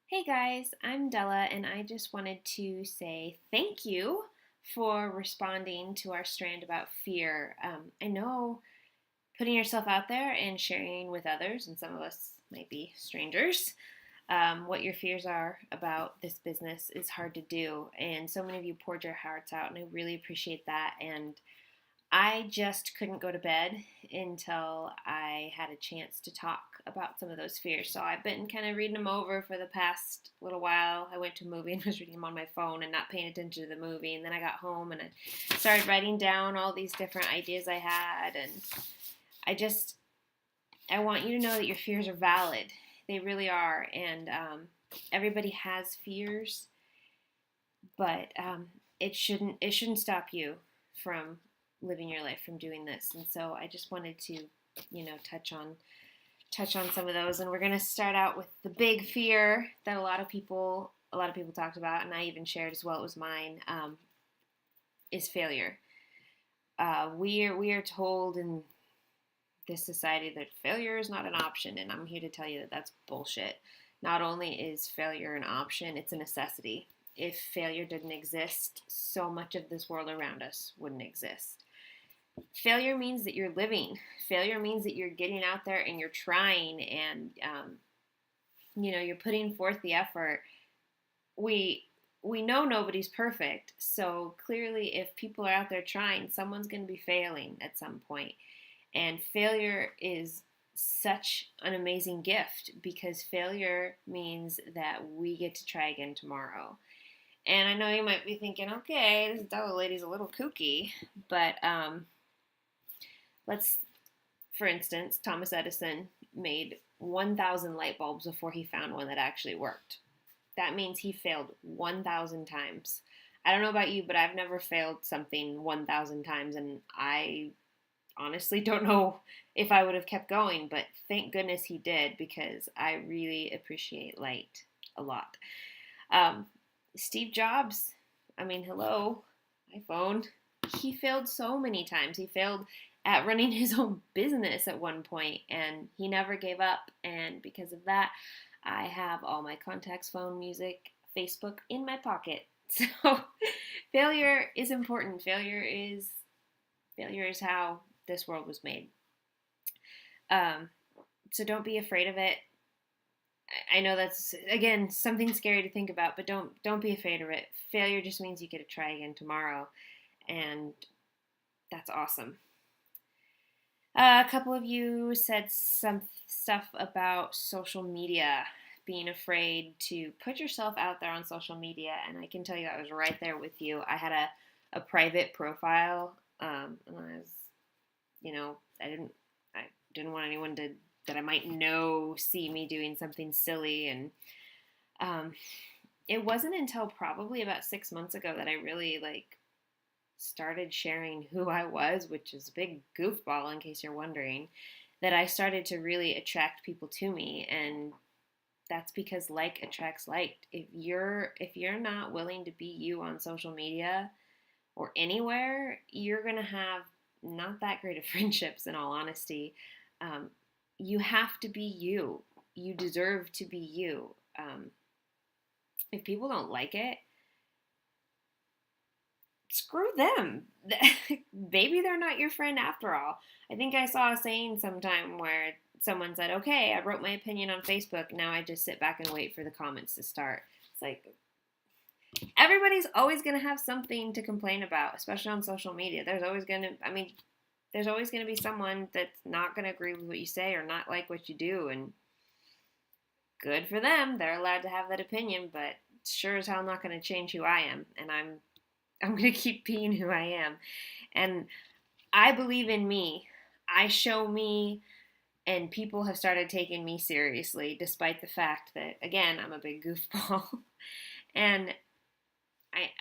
Hey guys, I'm Della, and I just wanted to say thank you for responding to our strand about fear. I know putting yourself out there and sharing with others, and some of us might be strangers, what your fears are about this business is hard to do. And so many of you poured your hearts out, and I really appreciate that. And I just couldn't go to bed until I had a chance to talk about some of those fears. So I've been kind of reading them over for the past little while. I went to a movie and was reading them on my phone and not paying attention to the movie. And then I got home and I started writing down all these different ideas I had. And I just, I want you to know that your fears are valid. They really are. And everybody has fears, but it shouldn't stop you from living your life, from doing this. And so I just wanted to, touch on some of those. And we're going to start out with the big fear that a lot of people talked about, and I even shared as well. It was mine. Is failure. We are told in this society that failure is not an option, and I'm here to tell you that that's bullshit. Not only is failure an option, it's a necessity. If failure didn't exist, so much of this world around us wouldn't exist. Failure means that you're living. Failure means that you're getting out there and you're trying, and you're putting forth the effort. We know nobody's perfect, so clearly, if people are out there trying, someone's going to be failing at some point. And failure is such an amazing gift because failure means that we get to try again tomorrow. And I know you might be thinking, okay, this Della lady's a little kooky, but let's, for instance, Thomas Edison made 1,000 light bulbs before he found one that actually worked. That means he failed 1,000 times. I don't know about you, but I've never failed something 1,000 times, and I honestly don't know if I would have kept going, but thank goodness he did because I really appreciate light a lot. Um, Steve Jobs, I mean, hello, iPhone. He failed so many times. He failed at running his own business at one point, and he never gave up. And because of that, I have all my contacts, phone, music, Facebook in my pocket. So failure is important. Failure is how this world was made. Um, so don't be afraid of it. I know that's again something scary to think about, but don't be afraid of it. Failure just means you get to try again tomorrow, and that's awesome. A couple of you said some stuff about social media, being afraid to put yourself out there on social media, and I can tell you I was right there with you. I had a private profile, and I was, I didn't want anyone to that I might know see me doing something silly, and um, it wasn't until probably about 6 months ago that I really started sharing who I was, which is a big goofball in case you're wondering, that I started to really attract people to me. And that's because like attracts like. If you're not willing to be you on social media or anywhere, you're gonna have not that great of friendships, in all honesty. Um, you have to be you. You deserve to be you. If people don't like it, screw them. Maybe they're not your friend after all. I think I saw a saying sometime where someone said, okay, I wrote my opinion on Facebook. Now I just sit back and wait for the comments to start. It's like everybody's always going to have something to complain about, especially on social media. There's always going to be someone that's not going to agree with what you say or not like what you do. And good for them. They're allowed to have that opinion, but sure as hell not going to change who I am. And I'm going to keep being who I am. And I believe in me. I show me, and people have started taking me seriously, despite the fact that, again, I'm a big goofball. And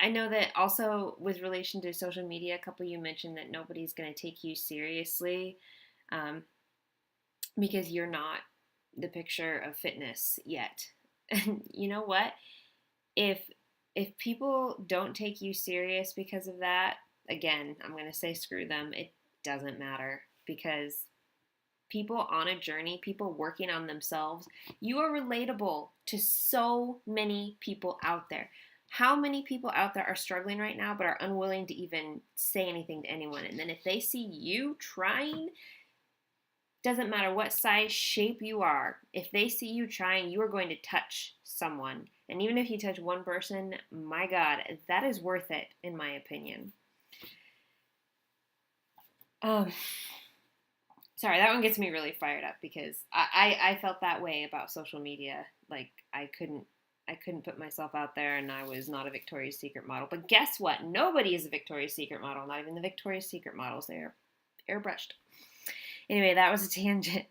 I know that also with relation to social media, a couple of you mentioned that nobody's going to take you seriously um, because you're not the picture of fitness yet. And you know what? If if people don't take you serious because of that, again, I'm going to say screw them. It doesn't matter because people on a journey, people working on themselves. You are relatable to so many people out there. How many people out there are struggling right now but are unwilling to even say anything to anyone? And then if they see you trying, doesn't matter what size, shape you are, if they see you trying, you are going to touch someone. And even if you touch one person, my God, that is worth it, in my opinion. Sorry, that one gets me really fired up because I felt that way about social media. Like I couldn't put myself out there, and I was not a Victoria's Secret model. But guess what? Nobody is a Victoria's Secret model, not even the Victoria's Secret models. They are airbrushed. Anyway, that was a tangent.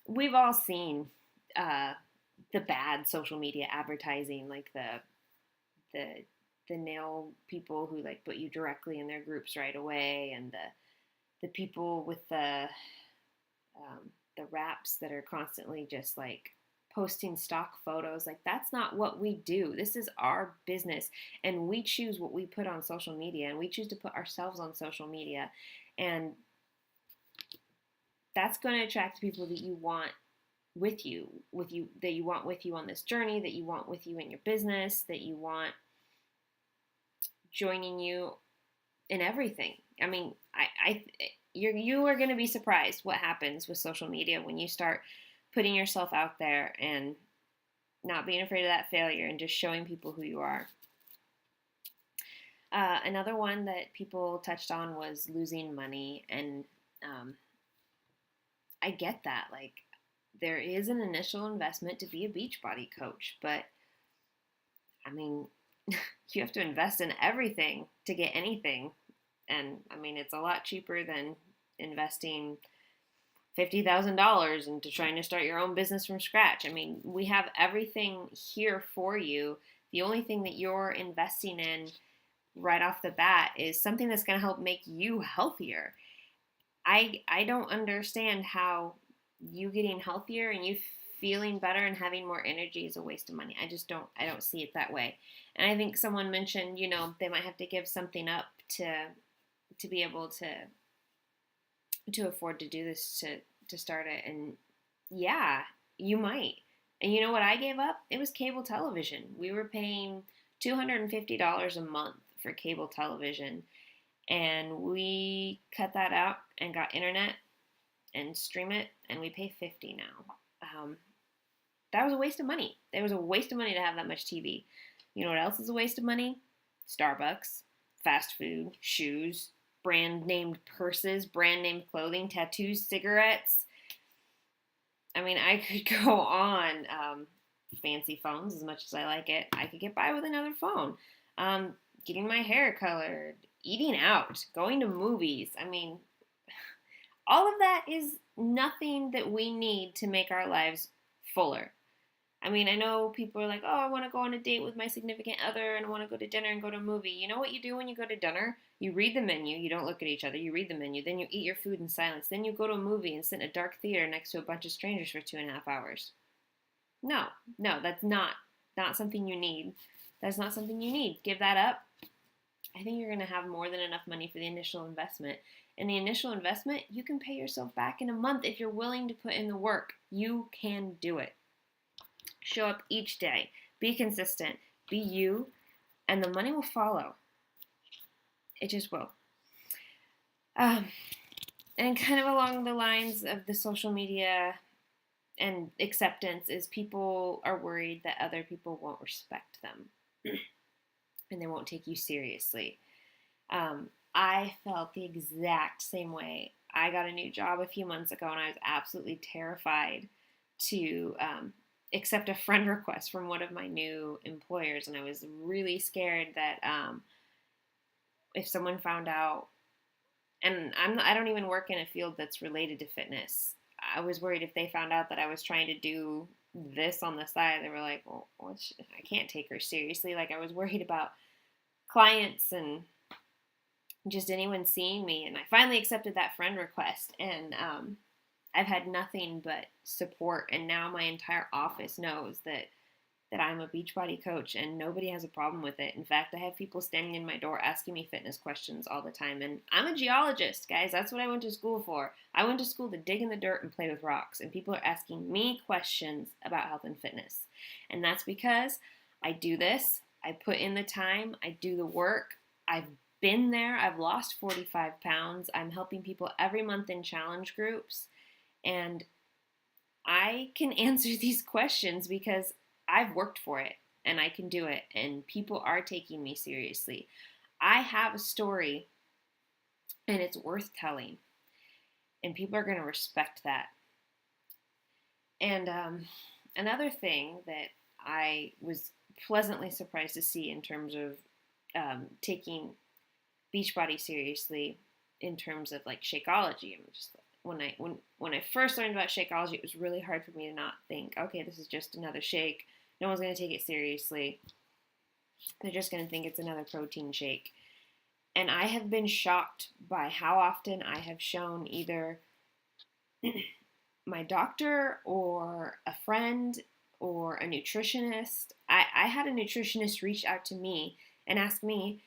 We've all seen the bad social media advertising, like the nail people who like put you directly in their groups right away, and the people with the wraps that are constantly just like posting stock photos. Like, that's not what we do. This is our business, and we choose what we put on social media, and we choose to put ourselves on social media, and that's going to attract people that you want with you, that you want with you on this journey, that you want with you in your business, that you want joining you in everything. I mean, you are going to be surprised what happens with social media when you start putting yourself out there and not being afraid of that failure and just showing people who you are. Another one that people touched on was losing money, and I get that. Like, there is an initial investment to be a Beachbody coach, but I mean, you have to invest in everything to get anything. And I mean, it's a lot cheaper than investing $50,000 into trying to start your own business from scratch. I mean, we have everything here for you. The only thing that you're investing in right off the bat is something that's going to help make you healthier. I don't understand how you getting healthier and you feeling better and having more energy is a waste of money. I don't see it that way. And I think someone mentioned, they might have to give something up to be able to afford to do this, to start it. And yeah, you might. And you know what I gave up? It was cable television. We were paying $250 a month for cable television, and we cut that out and got internet and stream it, and we pay $50 now. That was a waste of money. It was a waste of money to have that much TV. You know what else is a waste of money? Starbucks, fast food, shoes, brand named purses, brand named clothing, tattoos, cigarettes. I mean, I could go on. Fancy phones, as much as I like it, I could get by with another phone. Getting my hair colored, eating out, going to movies. I mean, all of that is nothing that we need to make our lives fuller. I mean, I know people are like, oh, I want to go on a date with my significant other and I want to go to dinner and go to a movie. You know what you do when you go to dinner? You read the menu. You don't look at each other. You read the menu. Then you eat your food in silence. Then you go to a movie and sit in a dark theater next to a bunch of strangers for 2.5 hours. No, that's not something you need. That's not something you need. Give that up. I think you're going to have more than enough money for the initial investment. And the initial investment, you can pay yourself back in a month if you're willing to put in the work. You can do it. Show up each day. Be consistent. Be you. And the money will follow. It just will. And kind of along the lines of the social media and acceptance is people are worried that other people won't respect them. And they won't take you seriously. I felt the exact same way. I got a new job a few months ago, and I was absolutely terrified to accept a friend request from one of my new employers, and I was really scared that if someone found out, and I don't even work in a field that's related to fitness. I was worried if they found out that I was trying to do this on the side, they were like, well, I can't take her seriously. Like, I was worried about clients and just anyone seeing me. And I finally accepted that friend request, and I've had nothing but support. And now my entire office knows that that I'm a Beachbody coach and nobody has a problem with it. In fact, I have people standing in my door asking me fitness questions all the time. And I'm a geologist, guys. That's what I went to school for. I went to school to dig in the dirt and play with rocks. And people are asking me questions about health and fitness. And that's because I do this. I put in the time. I do the work. I've been there. I've lost 45 pounds. I'm helping people every month in challenge groups. And I can answer these questions because I've worked for it and I can do it, and people are taking me seriously. I have a story and it's worth telling, and people are going to respect that. And another thing that I was pleasantly surprised to see in terms of taking Beachbody seriously, in terms of like Shakeology. I'm just when I first learned about Shakeology, it was really hard for me to not think, okay, this is just another shake. No one's going to take it seriously. They're just going to think it's another protein shake. And I have been shocked by how often I have shown either my doctor or a friend or a nutritionist. I had a nutritionist reach out to me and ask me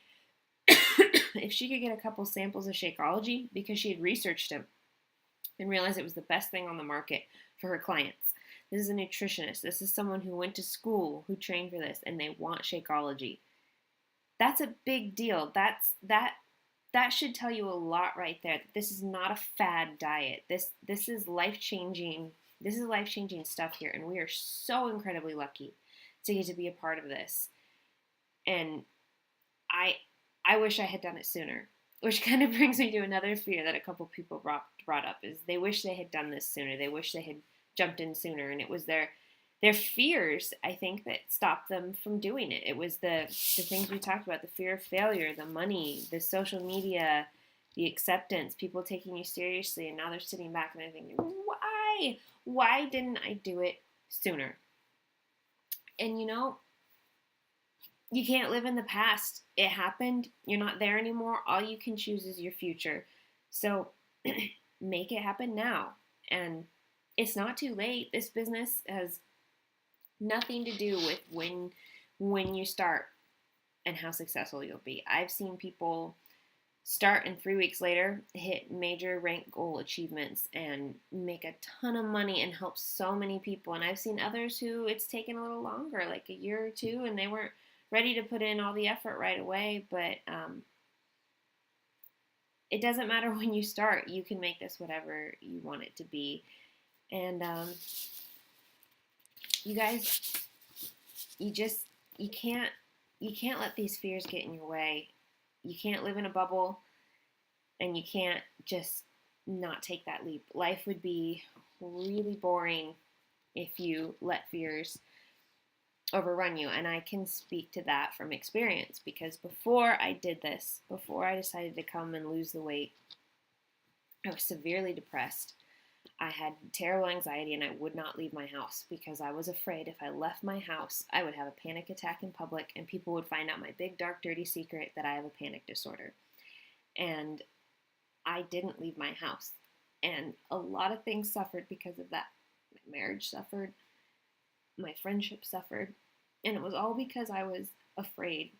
if she could get a couple samples of Shakeology because she had researched them and realized it was the best thing on the market for her clients. This is a nutritionist. This is someone who went to school, who trained for this, and they want Shakeology. That's a big deal. That should tell you a lot right there. That this is not a fad diet. This is life-changing. This is life-changing stuff here, and we are so incredibly lucky to get to be a part of this. And I wish I had done it sooner. Which kind of brings me to another fear that a couple people brought up, is they wish they had done this sooner. They wish they had jumped in sooner, and it was their fears, I think, that stopped them from doing it. It was the things we talked about, the fear of failure, the money, the social media, the acceptance, people taking you seriously, and now they're sitting back and they're thinking, why? Why didn't I do it sooner? And you can't live in the past. It happened. You're not there anymore. All you can choose is your future. So make it happen now. And it's not too late. This business has nothing to do with when you start and how successful you'll be. I've seen people start and 3 weeks later hit major rank goal achievements and make a ton of money and help so many people. And I've seen others who it's taken a little longer, like a year or two, and they weren't ready to put in all the effort right away. But it doesn't matter when you start. You can make this whatever you want it to be. And you guys, you can't let these fears get in your way. You can't live in a bubble, and you can't just not take that leap. Life would be really boring if you let fears overrun you. And I can speak to that from experience, because before I did this, before I decided to come and lose the weight, I was severely depressed. I had terrible anxiety, and I would not leave my house because I was afraid if I left my house, I would have a panic attack in public and people would find out my big, dark, dirty secret that I have a panic disorder. And I didn't leave my house. And a lot of things suffered because of that. My marriage suffered. My friendship suffered. And it was all because I was afraid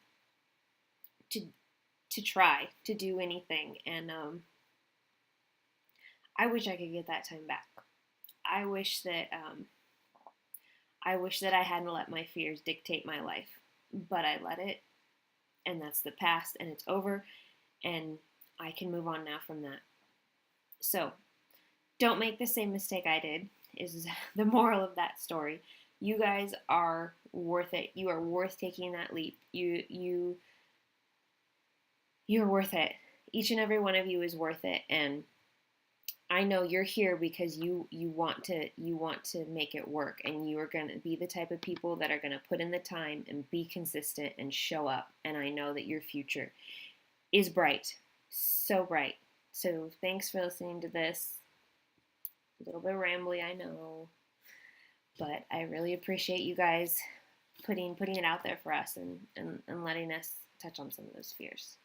to try to do anything. And I wish I could get that time back. I wish that I hadn't let my fears dictate my life, but I let it, and that's the past, and it's over, and I can move on now from that. So, don't make the same mistake I did, is the moral of that story. You guys are worth it. You are worth taking that leap. You're worth it. Each and every one of you is worth it, and I know you're here because you want to make it work, and you are going to be the type of people that are going to put in the time and be consistent and show up. And I know that your future is bright, so bright. So thanks for listening to this. A little bit rambly, I know, but I really appreciate you guys putting it out there for us and letting us touch on some of those fears.